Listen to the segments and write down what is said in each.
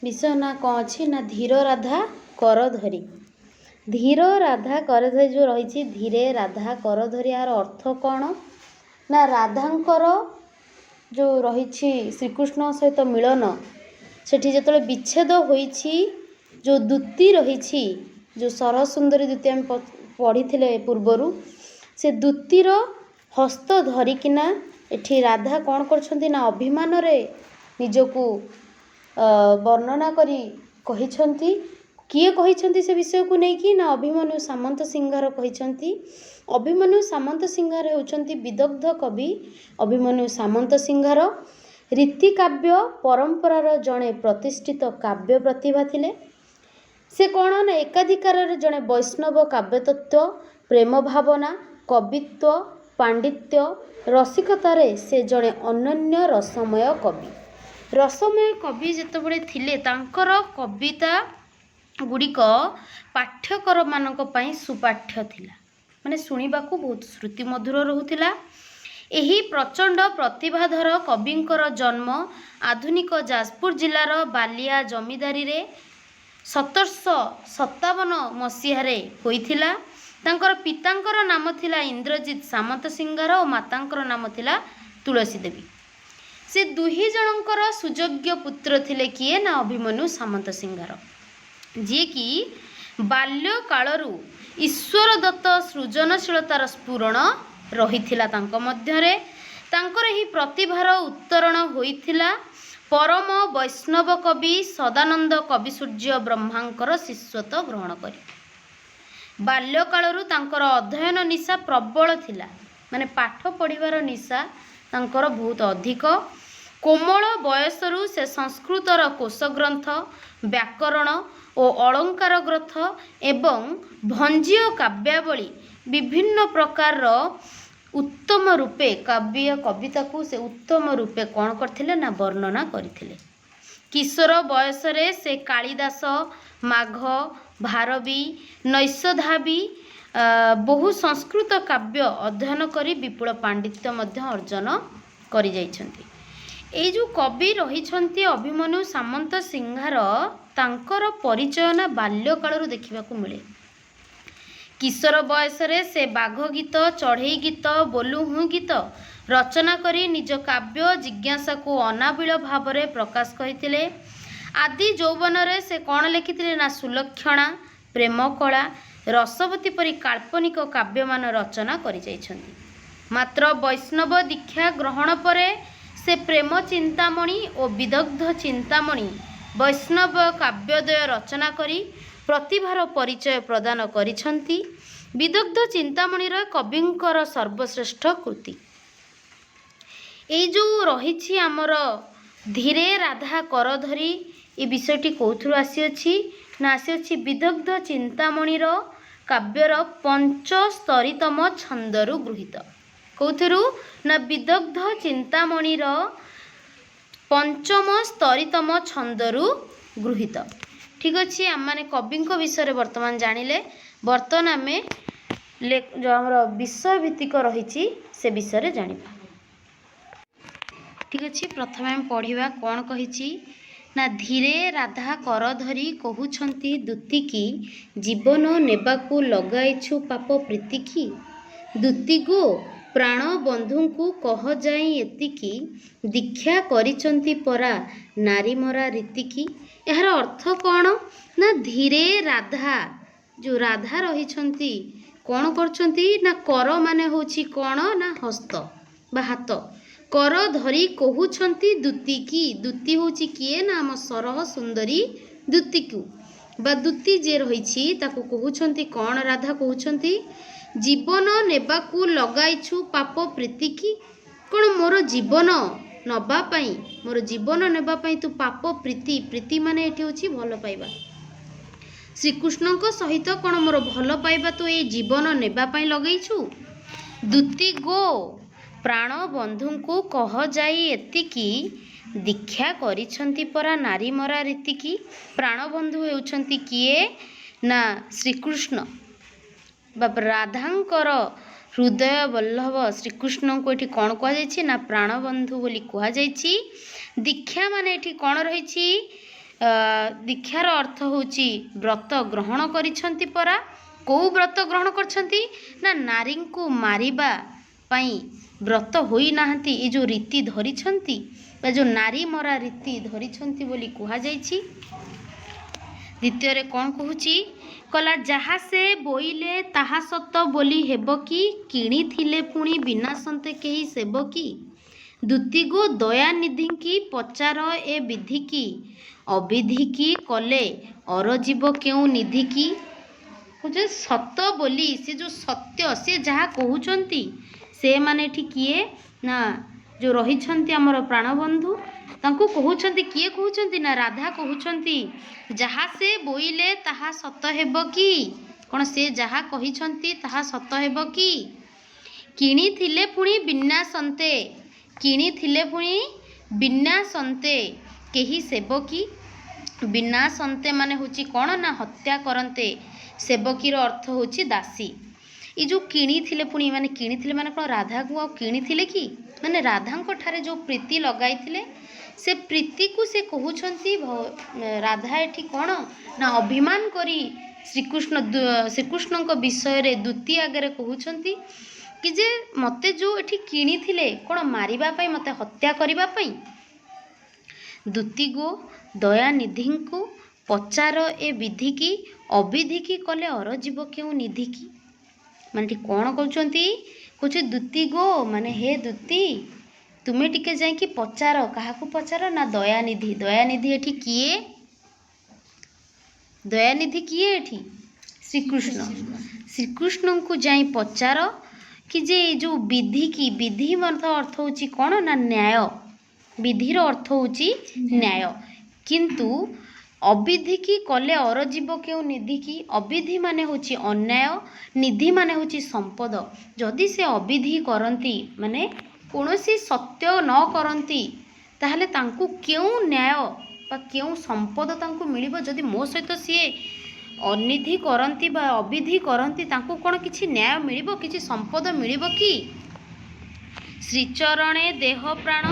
विषय ना कौन अच्छी ना धीर राधा कर धरी। धीर राधा कर धरी जो रही धीरे राधा कर धरी यार अर्थ कौन ना राधांकर जो रही श्रीकृष्ण सहित मिलन सेठी जो विच्छेद होईछि जो दूती रही जो सरसुंदरी दूती आम पढ़ी पूर्वर से दूतीर हस्त धरिकिना एठी राधा कौन करछंती ना अभिमान रे निजकू वर्णना करी कहिछंती। किए कहिछंती से विषय को नहीं कि ना अभिमन्यु सामंत सिंहार कहिछंती। अभिमन्यु सामंत सिंहार होउछंती विदग्ध कवि अभिमन्यु सामंत सिंहार रीति काव्य परंपरार जड़े प्रतिष्ठित काव्य प्रतिभा थिले। से कौन ना एकाधिकार जड़े वैष्णव काव्य तत्व प्रेम भावना कवित्व पांडित्य रसिकतार से जड़े अनन्य रसमय कवि। रसमय कवि जितेबले थिले तांकर कविता गुड़िक पाठ्यकर मानक पई सुपाठ्य थिला माने सुनिबाकू बहुत श्रुति मधुर रहूथिला। एही प्रचंड प्रतिभाधर कविंकर जन्म आधुनिक जाजपुर जिलार बालिया जमीदारी रे 1757 मसीहारे होइथिला। तांकर पितांकर नाम थिला इंद्रजीत सामंत सिंगार और मातांकर नाम थिला तुलसी देवी। से दुही जनकर सुयोग्य पुत्र थिले किए ना अभिमन्यु सामंत सिंगार जी कि बाल्य कालरू ईश्वर दत्त सृजनशीलतार स्फुरण रहिथिला तांको मध्यरे। तांकर ही प्रतिभार उत्तरण होइथिला परम वैष्णव कवि सदानंद कवि सूर्य ब्रह्मांकर शिष्यत्व ग्रहण करी। बाल्य कालरू तांकर अध्ययन निशा प्रबल थिला माने पाठ पढ़िबार निशा तांकर बहुत अधिक। कोमल बयसरू से संस्कृतर कोशग्रंथ व्याकरण और अलंकार ग्रंथ एवं भंजीय काव्यावली विभिन्न प्रकार उत्तम रूपे काव्य कविता को से उत्तम रूपे कौन करथिले ना वर्णना करथिले। किशोर बयसरे से कालिदास माघ भारवी नैषधावी बहु संस्कृत काव्य अध्ययन करी विपुल पांडित्य मध्य अर्जन करि जाइछन्ति। एई जो कवि रहिछन्ति अभिमन्यु सामंत सिंहार तांकर परिचय ना बाल्य कालरू देखिबाकू मिले। किशोर बयसरे से बाघ गीत चढ़ई गीत बोलुहु गीत रचना करी निज काव्य जिज्ञासा को अनाबिल भाव में प्रकाश करथिले। आदि यौवन रे से कौन लिखिथिले ना सुलक्षणा प्रेम कला रसवती परी काल्पनिक काव्यमान रचना करि जाइछन्ति। मात्र वैष्णव दीक्षा ग्रहण परे से प्रेम चिंतामणि और विदग्ध चिंतामणि वैष्णव काव्योदय रचना करी प्रतिभार परिचय प्रदान करिछन्ति। विदग्ध चिंतामणिर कविंकर सर्वश्रेष्ठ कृति एई जो रही आमर धीरे राधा कर धरी ए विषयटी कौथुर आसी ना आसी विदग्ध चिंतामणिर काव्यर पंचस्तरीतम छंदरु गृहीत। कौथुरु ना विदग्ध चिंतामणिर पंचम स्तरीतम छंदरु गृहीत। ठीक अच्छे आम मैंने कवि विषय बर्तमान जानिले। बर्तमान आम जो आमर विषय भित्तिक रही से विषय जानिबा। ठीक अच्छे प्रथम आम पढ़िबा कौन कहिछि ना धीरे राधा कर धरी कहउछंती दूतिकी जीवन नेबाकू लगाइछु पाप प्रीतिकी दूती गो प्राण बंधु को कह जाई एतिकी दीक्षा करिचंती परा नारी मरा रीतिकी। यार अर्थ कौन ना धीरे राधा जो राधा रही कौन करछंती ना कर माने होछि कौन ना हस्त बा हाथ कर धरी कहउछंती दूती की दूती होछि किए ना आम सरह सुंदरी दूती को बा दूती जे रही ताको कहउछंती कौन राधा कहउछंती जीवन नेबाकू लगाइछु पाप प्रीतिकी कौन मोर जीवन नबा पाई मोर जीवन नेबा पाई तू पाप प्रीति प्रीति माने एठी होछि भल पाइबा श्रीकृष्ण को सहित कौन मोर भल पाइबा तो ये जीवन नेबा पाई लगैछु दूती गो प्राण बंधु को कह जाई एतिकी दीक्षा करिछंती परा नारी मरा रीतिकी। प्राण बंधु हेउछंती किए ना श्रीकृष्ण बाप राधांकर हृदय वल्लभ श्रीकृष्ण को ये कौन कह ना प्राणबंधु बोली कह दीक्षा माने ये कौन रही दीक्षार अर्थ होची व्रत ग्रहण करिसंती परा। को व्रत ग्रहण करछंती ना नारी को मारिबा पाई व्रत होई नाहंती। ए जो रीति धरिछंती बा जो नारी मरा रीति धरिछंती बोली कुहा जाइछि। द्वितीय रे कोन कहूची कला जहा से बोइले ताहा सत बोली हेब की किणी थिले पुणी बिना संते केही सेब की। दुती गो दयानिधि की पचार ए विधि की अविधि की कले और जीव क्यों निधि की। जो सत बोली से जो सत्य से जहाँ कहउचंती से माने ठीक किए ना जो रहिछंती हमर प्राणबंधु तांको कहउचंती किए कहउचंती ना राधा कहउचंती जहाँ से बोइले ताहा सत हेब की। कोन से जहाँ कहिछंती ताहा सत हेब की। किणी थिले पुणी बिना संते किणी थिले पुणी बिना संते केही सेब की। बिना संते माने होची कोन ना हत्या करंते। सेवकीर अर्थ होची दासी। ये जो किणी थिले पुणी माने किणी थिले माने कोन राधा को आ किणी थिले की माने राधा को ठारे जो प्रीति लगाई थिले से प्रीति को से कहउछंती राधा एठी कोन ना अभिमान करी श्रीकृष्ण को विषय रे द्वितीय आगे कहउछंती कि जे मते जो एठी किणी थिले कोन मारिबा पई मते हत्या करिबा पई। दुती गो दयानिधि को पचार ए विधि की अविधि की कले और जीव क्यों निधि की। माने कौन कहते दुती गो माने हे दुती तुम्हें टिके जाइए पचार क्या पचार ना दयानिधि। दयानिधि एठी किए दयानिधि किए एठी श्रीकृष्ण। श्रीकृष्ण को जाई पचार कि जे जो विधि की विधि मतलब अर्थ होची कौन ना न्याय। विधिर अर्थ होची न्याय किंतु अविधि की कले और जीव क्यों निधि की। अविधि माने होची अन्याय निधि माने होची संपद। जदि से अविधि करंती माने कौनसी सत्य न करंती ताहले तांकु क्यों न्याय बा क्यों संपद तांकु मिलिबो। जदि मो सहित सी अनिधि करंती बा अविधि करंती तांकु कोन किछि न्याय मिलिबो किछि संपद मिलिबो कि। श्रीचरणे देह प्राण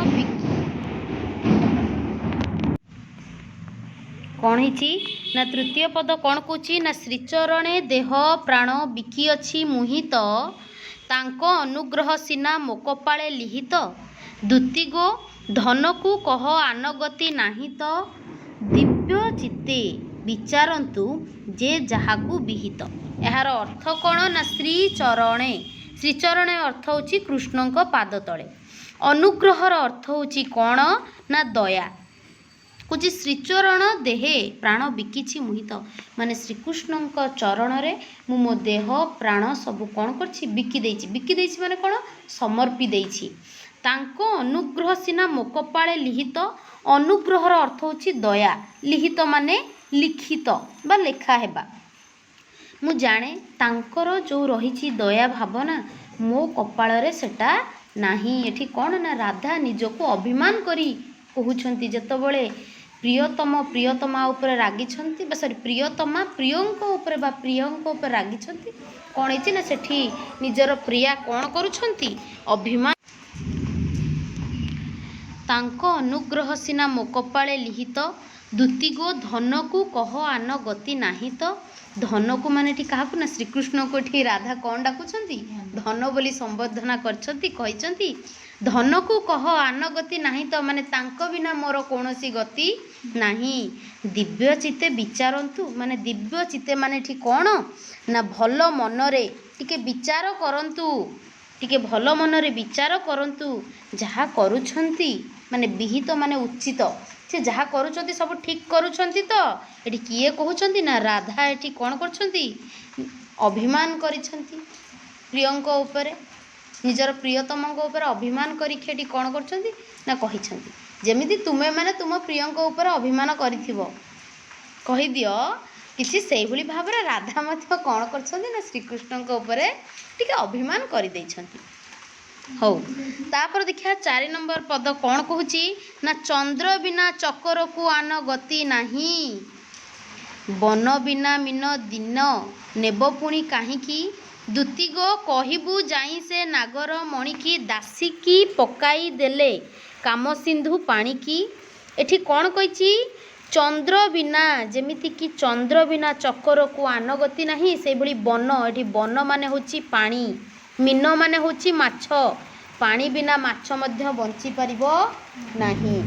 कौन हिची ना तृतीय पद कौन कौची ना श्रीचरणे देह प्राण बिकी अछि मुहित तांको अनुग्रह सिना मोकपाळे लिहित। दुती गो धन को कह आनगति नाही तो दिव्य चित्ते विचारंतु जे जहाकू विहित। यार अर्थ कौन ना श्रीचरणे। श्रीचरणे अर्थ होची कृष्णଙ୍କ पाद तले। अनुग्रहर अर्थ होची कौन ना दया। कुछ श्रीचरण देहे प्राण बिकिछि मुहित माने श्रीकृष्ण चरण रे मु मो देह प्राण सबु कौन करछि बिकी देछि माने कौन समर्पी देछि। तांको अनुग्रह सिना मोकपाळे लिहित। अनुग्रहर अर्थ होछि दया। लिहित माने लिखित बा लेखा हेबा। मु जाने तांकर जो रहिछि दया भावना मो कपाळ रे सेटा नाही। एठी कौन ना राधा निजको अभिमान करी कहउछंती जेतबळे प्रियतम प्रियतमा ऊपर रागी छंती बा सॉरी प्रियतमा प्रियंको ऊपर बा प्रियंको ऊपर रागी छंती कोन हेछि ना सेठी निजर प्रिया कोन करूछंती अभिमान। तांको अनुग्रह सिना मोकपाळे लिहित। दुती गो धन को कह आन गति नाही तो। धन को माने ठी काहाकू ना श्रीकृष्ण को ठी राधा कौन डाकुछंती धन बोली संबोधना करछंती कहिछंती धन को कह आन गति नाही तो माने तांको बिना मोर कौनसी गति नाही। दिव्य चित्ते विचारंतु माने दिव्य चित्ते माने ठी कौन ना भल मनरे टिके विचार करंतु टिके भल मनरे विचार करंतु जहा करूछंती माने विहित माने उचित से जहा करूछंती सब ठीक करूछंती। तो एठी किए कहउछंती ना राधा एठी कौन करछंती अभिमान करिछंती प्रियंक ऊपर निजर प्रियतमଙ୍କ ऊपर अभिमान करिखे एठी कौन करछंती ना कहिछंती जेमिति तुमे माने तुम प्रियंक ऊपर अभिमान करिथिबो कहि दियो किछि सेहि भली भाबरे राधा मध्य कौन करछंती ना श्रीकृष्णଙ୍କ ऊपर टिके अभिमान करि दैछंती। हौ तापर देखिया 4 नंबर पद कौन कहूची ना चंद्र बिना चक्कर को आन गति नाही। वन बिना मीन दिन नेब पुणी काहींकी। दुती गो कहिबू जाई से नागर मणि की दासी की पकाई देले काम सिंधु पानी की। एठी कौन कहिची चंद्र बिना जेमिति कि चंद्र बिना चक्कर को आनगति नहीं से भली बन एठी बन माने होची पानी मीन माने होची माछ पानी बिना माछ मध्य बंची परिबो नाही।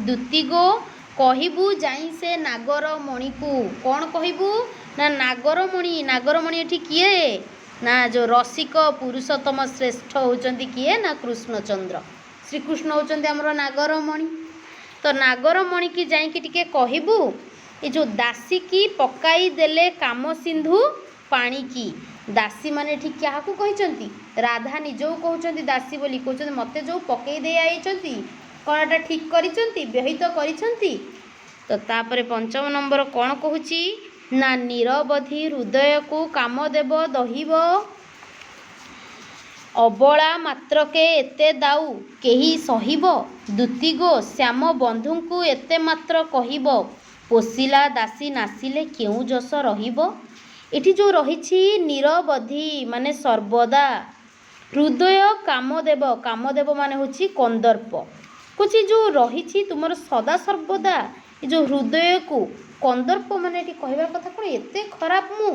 दुतिगो कहिबू जाई से नागरमणि को कौन कहिबू ना नागरमणि एठी किए ना जो रसिक पुरुषोत्तम श्रेष्ठ होचंती किए ना कृष्णचंद्र श्रीकृष्ण होचंती हमरो नागरमणि। तो नागरमणि की जाई कि टिके कहिबू ए जो दासी की पकाई देले काम सिंधु पानी की दासी माने ठीक क्या को कहिचंती राधा निजो कहउचंती दासी बोली कहउचंती मते जो पकई दे आइचंती कोनटा ठीक करिचंती व्यहित करिचंती। तो तापरे पंचम नंबर कौन कहूची ना निरवधि हृदय को काम देव दहिब अबला मात्रके एते दाऊ केही सहिब दुतिगो श्याम बंधु को एते मात्र कहिब पोसिला दासी नासिले केउ जस रहिब। एठी जो रहिछि निरवधि माने सर्वदा हृदय कामदेव माने होछि कंदर्प कुछ जो रहिछि तुमर सदा सर्वदा जो हृदय को कंदर्प माने एठी कहबार कथा कोन एते खराब मु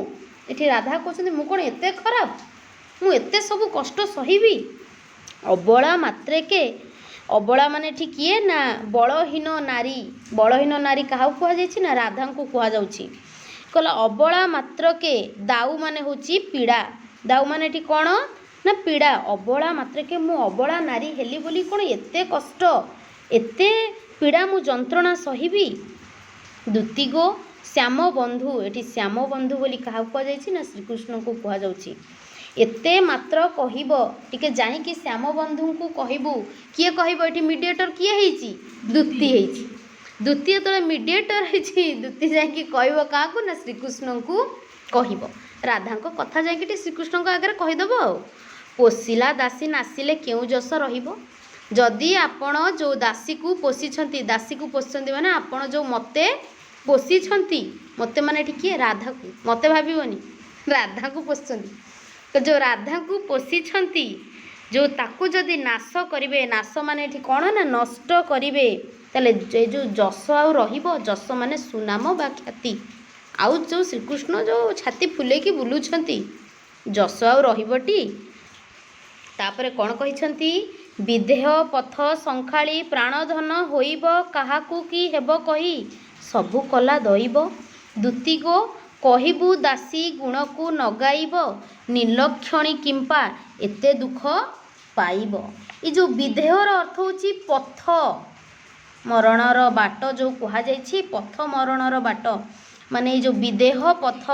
एठी राधा कहउछन्ती मु कोन एते खराब मु एते सब कष्ट सहिबी। अबला मात्रे के अबला माने ठीक किए ना बलहीन नारी काहा कुहा जायछि ना राधा को कुहा जाउछि कहला अबला मात्र के दाऊ माने होछि पीड़ा दाऊ माने एठी कोन ना पीड़ा अबला मात्र के मु अबला नारी हेली बोली कोन एते कष्ट एते पीड़ा मु जंत्रणा सहिबी। दुतिगो श्याम बंधु एठी श्याम बंधु बोली काहा कुहा जायछि ना श्रीकृष्ण को कुहा जाउछि एते मात्र कहिब टिके जाई कि श्याम बंधु को कहिबू किए कहिब एठी मीडिएटर किए हेछि दुति हेछि दुति तो मीडिएटर हेछि दुति जाई कि कहिब का को ना श्रीकृष्ण को कहिब राधा को कथा जाई कि श्रीकृष्ण को आगे कहि दबो पोसिला दासी नासिले केउ जस रहिबो जदि आपण जो दासी को पोषिछंती माने आपण जो मते पोषिछंती मते माने एठी किए राधा को मते भाबिबोनी राधा को पोषिछंती तो जो राधा को पोषिछंती जो ताकू जदि नाश करिवे नाश माने एठी कोन ना नष्ट करिवे ताले जो जस आउ रहिबो जस माने सुनाम बा ख्याति आउ जो श्रीकृष्ण जो छाती फुले की बुलुछंती जस आउ रहिबटी। तापरे कोन कहिछंती विदेह पथ संखाली प्राणधन होइब काहाकू की हेब कही सबु कला दैब दुतिगो कहिबू दासी गुण को नगाइब निर्लक्षणी किंपा एते दुख पाइब। ये जो विदेहर अर्थ होची पथ मरणर बाट जो कहा जाइछि पथ मरणर बाट माने जो विदेह पथ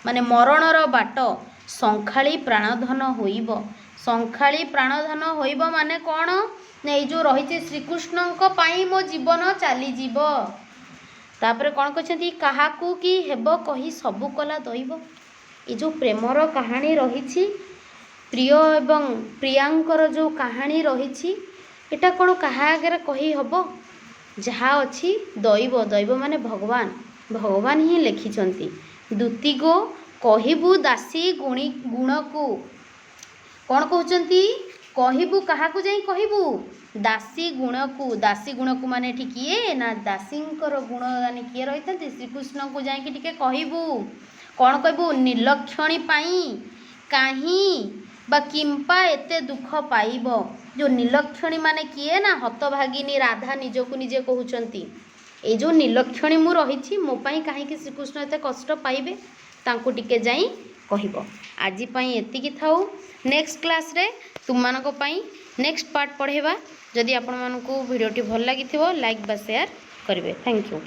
माने मरणर बाट संखाली प्राणधन होइब संखाली प्राणधन होइब माने कौन नहीं जो रही श्रीकृष्णଙ୍କ ପାଇଁ मो जीवन चली जीव। तापरे कौन कहते काहाकू कि हेब कही सबु कला दैव ये जो प्रेमर कहानी रही प्रिय एवं प्रियांकर जो कहानी रही एटा कौन कहा आगे कही हब जहाँ अच्छी दैव दैव माने भगवान ही लिखिछंती। दुतिगो कहिबू दासी गुण को कौन कहते कहबू क्या जाई कहबू दासी गुण को माने ठीक किए ना दासी गुण माने किए रही था श्रीकृष्ण को जाकि टिके कहबू कौन कहबू निर्लक्षणी पाई कहीं बा किंपा एते दुख पाइब जो निर्लक्षणी माने किए ना हतभागिनी राधा निजको निजे कहउचंती ए जो निर्लक्षणी मु रही मो पाई कहीं श्रीकृष्ण एते कष्ट पाइबे तांको टिके जाई कहब। आज पाई एतिकी थाउ नेक्स्ट क्लास रे तुम मानको पाई नेक्स्ट पार्ट पढ़ेबा। जदि आपण मानको वीडियोटी भल लागिथिबो लाइक बा शेयर करिवे। Thank you.